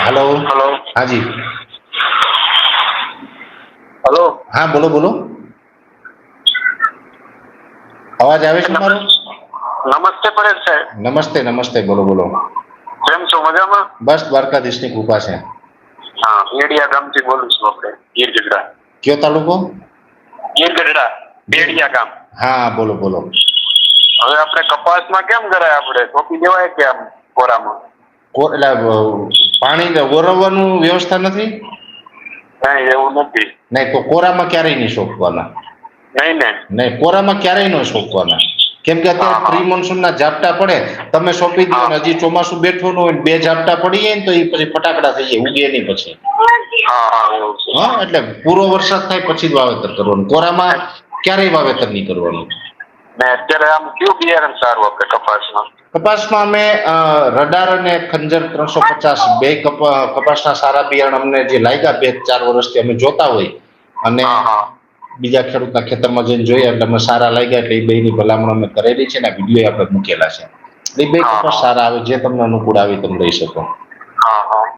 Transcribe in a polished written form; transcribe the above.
Hello. Hello. हाँ जी। Hello. हाँ बोलो बोलो, અવાજ આવે છે મારો? નમસ્તે પરેશ સાહેબ. નમસ્તે નમસ્તે, બોલો બોલો. કેમ છો, મજામાં? બસ દ્વારકાધીશની કૃપા છે. હા, બેડિયા ગામથી બોલું છું આપણે, ગીર ગઢડા. કયો તાલુકો? ગીર ગઢડા, બેડિયા ગામ. હા બોલો બોલો. હવે આપણે કપાસમાં કેમ કરાય, આપણે સોંપી દેવાય કે આમ કોરામાં? એટલે પાણી ઓરવવાનું વ્યવસ્થા નથી? નહીં, એવું નથી. નહીં તો કોરામાં ક્યારેય નહીં સોંપવાના. નહીં ને? નહીં, કોરામાં ક્યારેય ન સોંપવાના. કેમ કે અત્યારે પ્રી મોન્સૂનના ઝાપટા પડે, તમે સોંપી દો ને હજી ચોમાસું બેઠું ન હોય, બે ઝાપટા પડી જાય ને તો એ પછી ફટાકડા થઈ જાય, ઉગે નહીં પછી. હા, એટલે પૂરો વરસાદ થાય પછી જ વાવેતર કરવાનું. કોરામાં ક્યારેય વાવેતર નહીં કરવાનું. ને અત્યારે આમ કયું બિયારણ સારું આપણે કપાસમાં? કપાસમાં અમે રડાર અને ખંજર 350 બે કપાસના સારા બિયારણ અમને જે લાગ્યા 2-4 વર્ષથી અમે જોતા હોય, અને બીજા ખેડૂતના ખેતરમાં જઈને જોઈએ એટલે અમે સારા લાગ્યા એટલે એ બેની ભલામણ અમે કરેલી છે ને વિડીયો આપણે મૂકેલા છે. એ બે કપાસ સારા આવે, જે તમને અનુકૂળ આવે તમે લઈ શકો.